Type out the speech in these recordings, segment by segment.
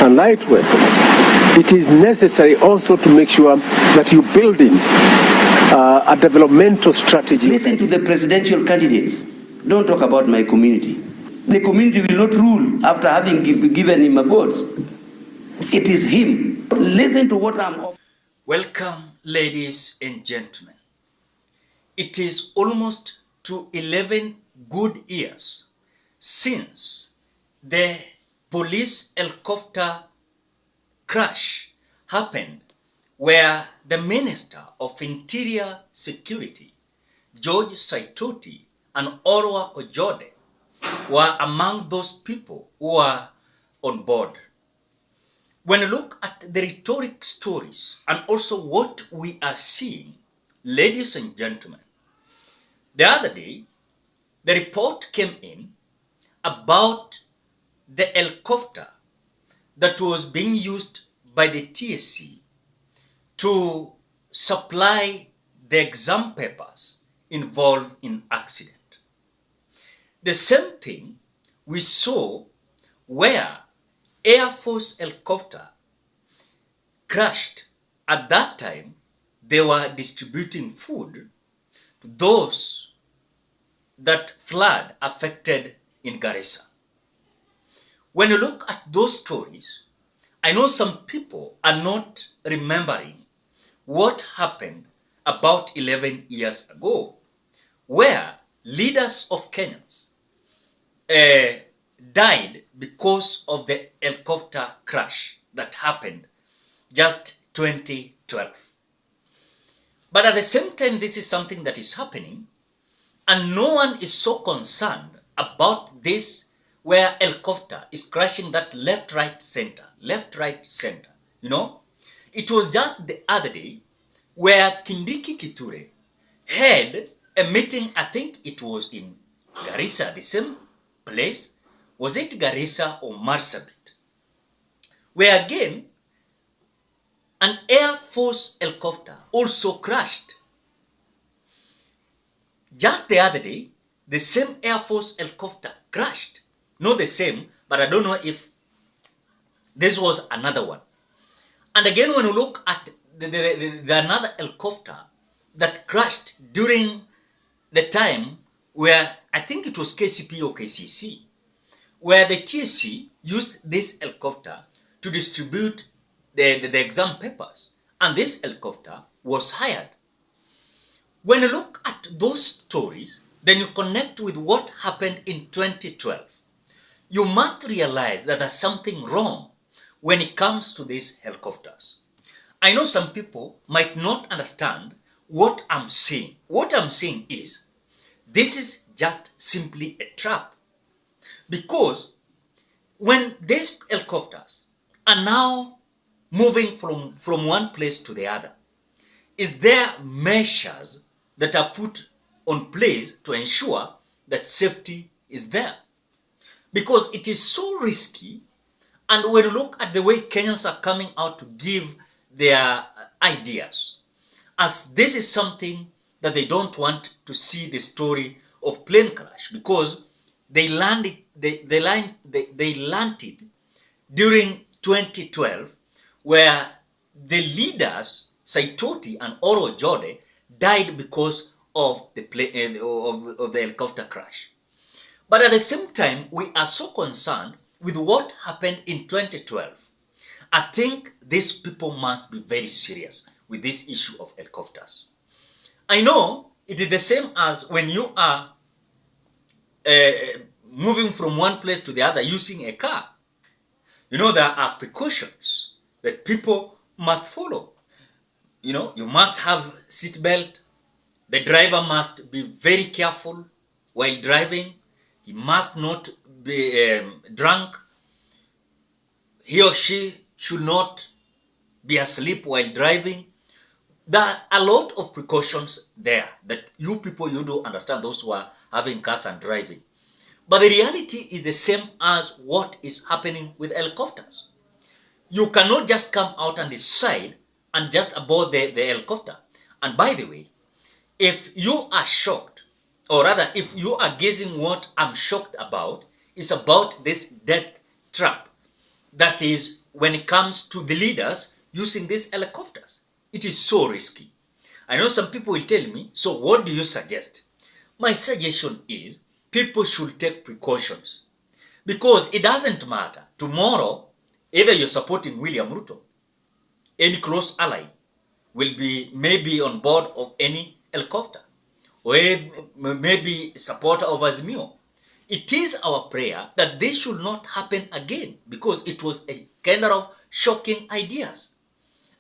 and light weapons, it is necessary also to make sure that you're building a developmental strategy. Listen to the presidential candidates. Don't talk about my community. The community will not rule after having given him a vote. It is him. Listen to what I'm offering. Welcome, ladies and gentlemen. It is almost to 11 good years since the police helicopter crash happened, where the Minister of Interior Security, George Saitoti, and Orwa Ojode were among those people who were on board. When you look at the rhetoric stories and also what we are seeing, ladies and gentlemen, the other day, the report came in about the helicopter that was being used by the TSC to supply the exam papers involved in accident. The same thing we saw where Air Force helicopter crashed. At that time, they were distributing food to those that flood affected in Garissa. When you look at those stories, I know some people are not remembering what happened about 11 years ago, where leaders of Kenyans died because of the helicopter crash that happened just 2012. But at the same time, this is something that is happening, and no one is so concerned about this, where helicopter is crashing that left, right, center. You know, it was just the other day where Kindiki Kiture had a meeting, I think it was in Garissa, the same place. Was it Garissa or Marsabit? Where again, an Air Force helicopter also crashed. Just the other day, the same Air Force helicopter crashed. Not the same, but I don't know if this was another one. And again, when you look at the another helicopter that crashed during the time where, I think it was KCP or KCC, where the TSC used this helicopter to distribute the exam papers, and this helicopter was hired. When you look at those stories, then you connect with what happened in 2012. You must realize that there's something wrong when it comes to these helicopters. I know some people might not understand what I'm saying. What I'm saying is, this is just simply a trap. Because when these helicopters are now moving from one place to the other, is there measures that are put on place to ensure that safety is there? Because it is so risky, and when you look at the way Kenyans are coming out to give their ideas, as this is something that they don't want to see the story of plane crash, because they landed it during 2012, where the leaders Saitoti and Oro Jode died because of the helicopter crash. But at the same time, we are so concerned with what happened in 2012. I think these people must be very serious with this issue of helicopters. I know it is the same as when you are moving from one place to the other using a car. You know, there are precautions that people must follow. You know, you must have seatbelt. The driver must be very careful while driving. He must not be drunk. He or she should not be asleep while driving. There are a lot of precautions there that you people, you do understand, those who are having cars and driving. But the reality is the same as what is happening with helicopters. You cannot just come out and decide and just aboard the helicopter. And by the way, if you are shocked, or rather if you are guessing what I'm shocked about, is about this death trap that is when it comes to the leaders using these helicopters. It is so risky. I know some people will tell me, so what do you suggest? My suggestion is people should take precautions, because it doesn't matter. Tomorrow, either you're supporting William Ruto, any close ally will be maybe on board of any helicopter, or maybe supporter of Azimio. It is our prayer that this should not happen again, because it was a kind of shocking ideas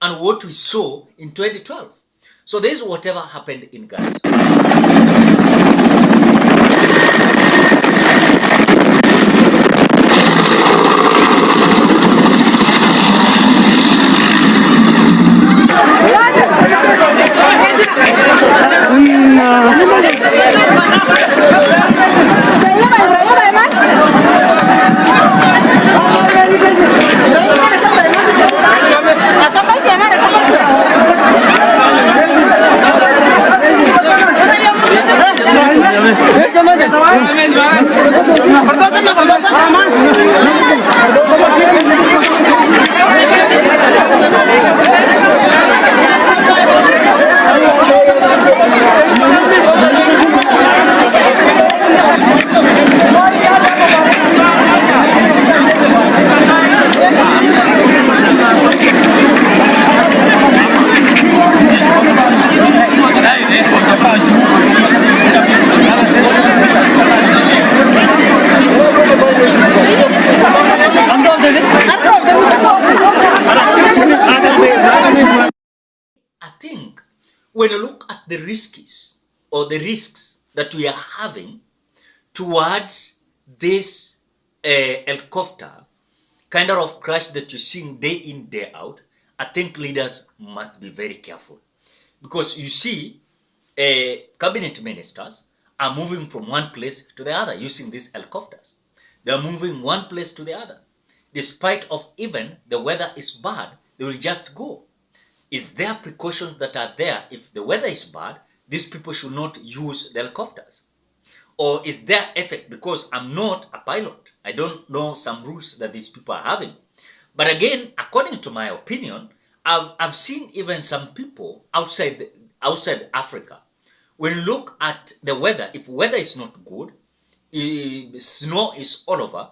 and what we saw in 2012. So this is whatever happened in Gaza. When you look at the risks or the risks that we are having towards this helicopter kind of crash that you're seeing day in, day out, I think leaders must be very careful. Because you see, cabinet ministers are moving from one place to the other using these helicopters. They are moving one place to the other. Despite of even the weather is bad, they will just go. Is there precautions that are there? If the weather is bad, these people should not use the helicopters. Or is there effect? Because I'm not a pilot. I don't know some rules that these people are having. But again, according to my opinion, I've seen even some people outside Africa. When you look at the weather, if weather is not good, snow is all over,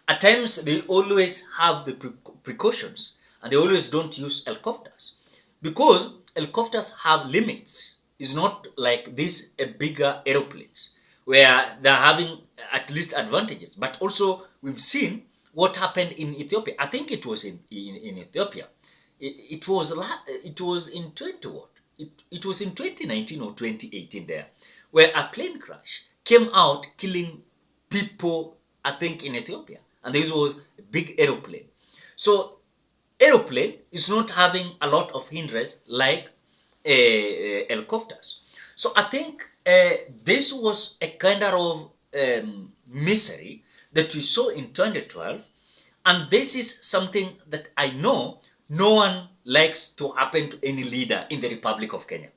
at times they always have the precautions and they always don't use helicopters. Because helicopters have limits. It's not like these bigger aeroplanes where they're having at least advantages. But also we've seen what happened in Ethiopia. I think it was in Ethiopia. It was in 2019 or 2018 there, where a plane crash came out killing people, I think in Ethiopia. And this was a big aeroplane. So aeroplane is not having a lot of hindrance like helicopters. So I think this was a kind of misery that we saw in 2012, and this is something that I know no one likes to happen to any leader in the Republic of Kenya.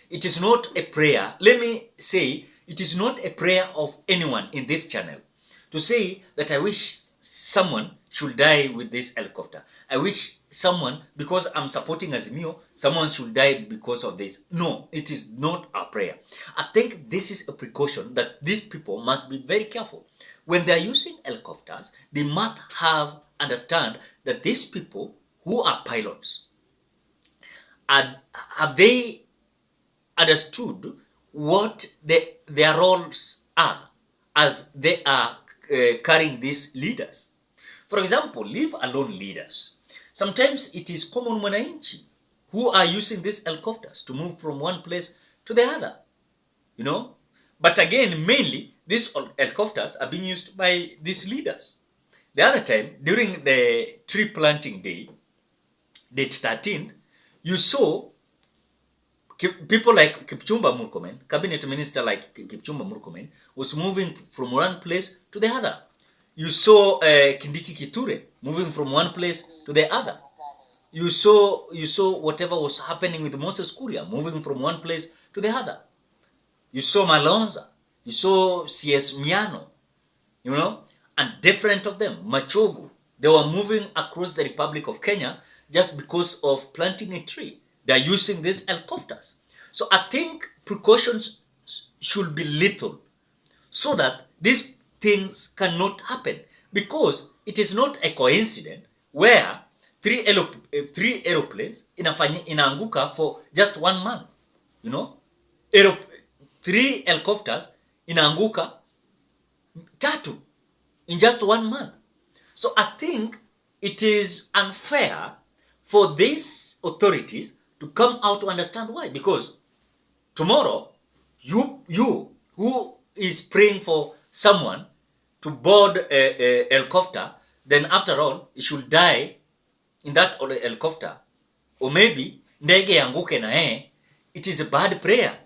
It is not a prayer. Let me say, it is not a prayer of anyone in this channel to say that I wish someone should die with this helicopter. I wish someone, because I'm supporting Azimio, someone should die because of this. No, it is not our prayer. I think this is a precaution that these people must be very careful. When they're using helicopters, they must understand that these people who are pilots, have they understood what their roles are as they are carrying these leaders? For example, leave alone leaders. Sometimes it is common mwananchi who are using these helicopters to move from one place to the other, you know. But again, mainly, these helicopters are being used by these leaders. The other time, during the tree planting day, date 13th, you saw people like Kipchumba Murkomen, cabinet minister like Kipchumba Murkomen, was moving from one place to the other. You saw Kindiki Kiture moving from one place to the other. You saw whatever was happening with Moses Kuria moving from one place to the other. You saw Malonza. You saw CS Miano, you know, and different of them, Machogu, They were moving across the Republic of Kenya just because of planting a tree. They are using these helicopters. So I think precautions should be little so that these things cannot happen, because it is not a coincidence where three aeroplanes inaanguka for just 1 month. You know, three helicopters inaanguka tatu in just 1 month. So I think it is unfair for these authorities to come out to understand why. Because tomorrow, you who is praying for someone to board a helicopter, then after all, he should die in that helicopter. Or maybe ndege yanguke na it is a bad prayer.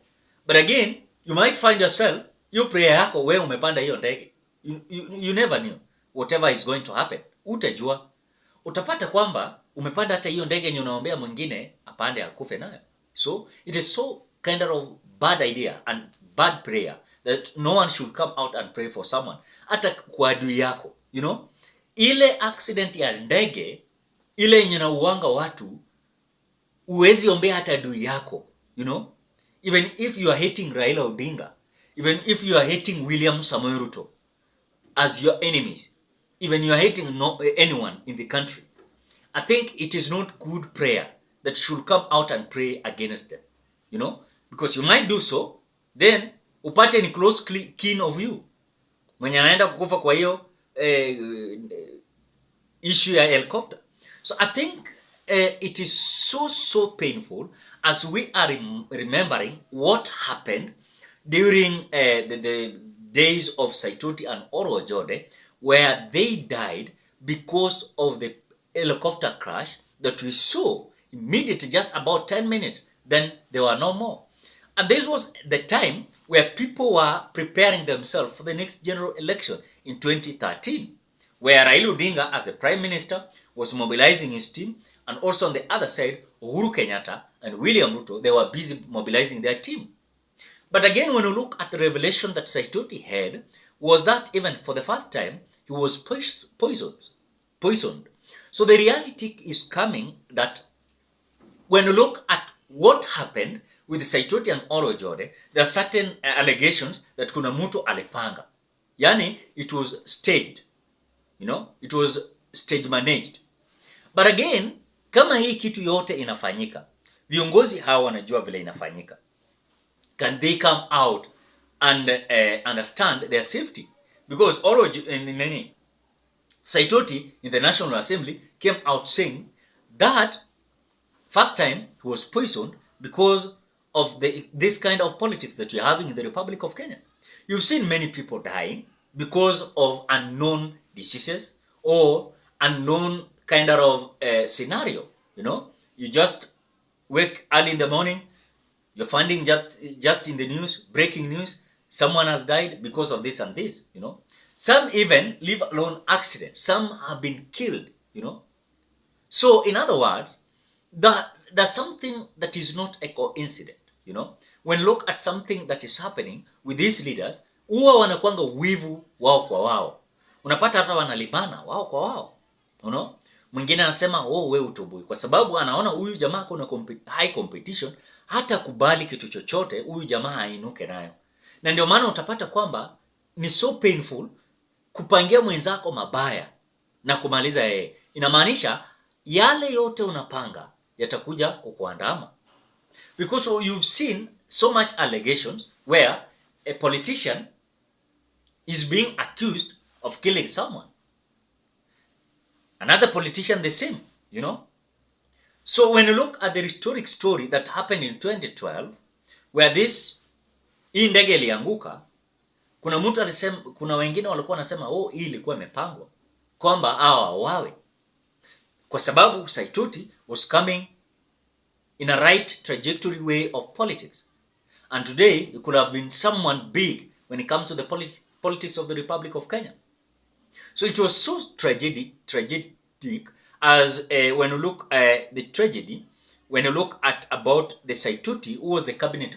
But again, you might find yourself, your prayer yako we umepanda hiyo ndege. You never knew whatever is going to happen. Utajua. Utapata kwamba umepanda hata hiyo ndege yenye unaombea mwingine apande akufe nayo. So it is so kind of bad idea and bad prayer that no one should come out and pray for someone. Hata kwa adui yako, you know, ile accident ya ndege ile yenye na uwanga watu, uwezi ombea hata adui yako, you know. Even if you are hating Raila Odinga, even if you are hating William Samoei Ruto as your enemies, even you are hating anyone in the country, I think it is not good prayer that should come out and pray against them, you know, because you might do so, then upate ni close kin of you mwenye anaenda kukufa kwa hiyo issue ya helicopter. So I think it is so painful as we are remembering what happened during the days of Saitoti and Oro Ojode, where they died because of the helicopter crash that we saw immediately, just about 10 minutes, then there were no more. And this was the time where people were preparing themselves for the next general election in 2013, where Raila Odinga as the Prime Minister was mobilizing his team, and also on the other side, Uhuru Kenyatta and William Ruto, they were busy mobilizing their team. But again, when you look at the revelation that Saitoti had, was that even for the first time, he was poisoned. So the reality is coming that when you look at what happened with Saitoti and Oro Ojode, there are certain allegations that kuna mtu alipanga. Yani, it was staged. You know, it was stage managed. But again, kama hii kitu yote inafanyika, viongozi hawa wanajua vile inafanyika. Can they come out and understand their safety? Because Saitoti in the National Assembly came out saying that first time he was poisoned because of this kind of politics that you're having in the Republic of Kenya. You've seen many people dying because of unknown diseases or unknown kind of scenario. You know, you just wake early in the morning, you're finding just in the news, breaking news, someone has died because of this and this, you know. Some even, leave alone accidents, some have been killed, you know. So in other words, there's something that is not a coincidence, you know. When you look at something that is happening with these leaders, huwa wanakuanga wivu wao kwa wao. Unapata hata wanalimana wao kwa wao, you know. Mwingine anasema wewe utoboi kwa sababu anaona huyu jamaa kuna high competition, hata kubali kitu chochote huyu jamaa ainuke nayo. Na ndio maana utapata kwamba ni so painful kupangia mwenzako mabaya na kumaliza yeye. Inamaanisha yale yote unapanga yatakuja kukuandama. Because you've seen so much allegations where a politician is being accused of killing someone. Another politician the same, you know. So when you look at the historic story that happened in 2012, where hii ndege ilianguka, kuna mtu alisema, kuna wengine walikuwa wanasema hii ilikuwa imepangwa kwamba wawe, kwa sababu Saitoti was coming in a right trajectory way of politics, and today it could have been someone big when it comes to the politics of the Republic of Kenya. So it was so tragic as when you look at the tragedy, when you look at about the Saitoti, who was the cabinet,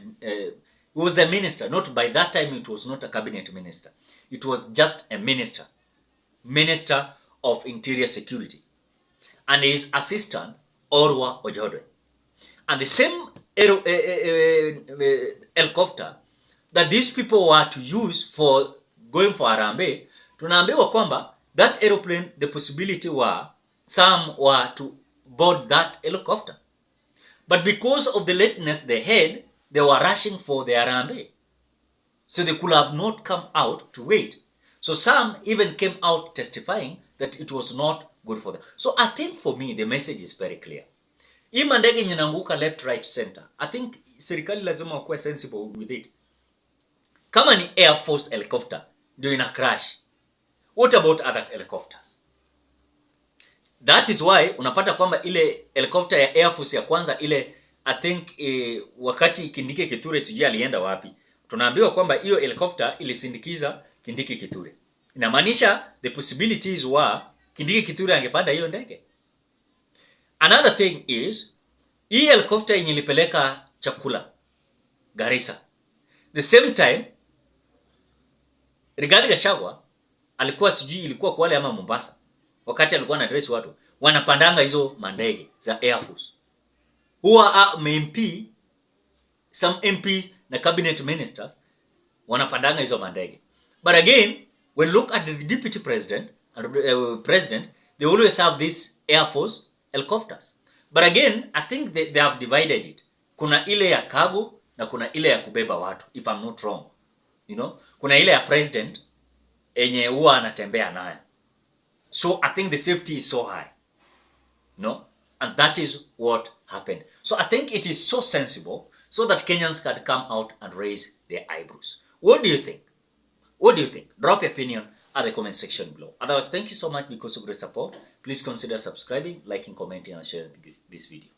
who was the minister. Not by that time, it was not a cabinet minister. It was just a minister of Interior Security and his assistant, Orwa Ojode. And the same helicopter that these people were to use for going for Harambee, tunaambiwa kwamba that aeroplane, the possibility were some were to board that helicopter. But because of the lateness they had, they were rushing for the Harambee. So they could have not come out to wait. So some even came out testifying that it was not good for them. So I think for me, the message is very clear. Hii mandege inanguka left, right, center. I think serikali lazima wakuwe sensible with it. Kama ni Air Force helicopter, ndio ina crash. What about other helicopters? That is why unapata kwamba ile helicopter ya Air Force ya kwanza ile, I think wakati Kindiki Kithure sijui alienda wapi, tunaambiwa kwamba hiyo helicopter ilisindikiza Kindiki Kithure. Inamaanisha the possibilities were Kindiki Kithure angepanda hiyo ndege. Another thing is, hii helicopter yenye ilipeleka chakula Garissa, the same time Rigathi Gachagua alikuwa sijui ilikuwa Kwale ama Mombasa, wakati alikuwa na address watu, wanapandanga hizo mandege za Air Force. Huwa MP, some MPs na cabinet ministers wanapandanga hizo mandege. But again, when you look at the deputy president and president, they always have this Air Force helicopters. But again, I think they have divided it. Kuna ile ya cargo na kuna ile ya kubeba watu, if I'm not wrong. You know, kuna ile ya president enye huwa anatembea nayo. So I think the safety is so high. No? And that is what happened. So I think it is so sensible so that Kenyans can come out and raise their eyebrows. What do you think? What do you think? Drop your opinion at the comment section below. Otherwise, thank you so much because of your support. Please consider subscribing, liking, commenting, and sharing this video.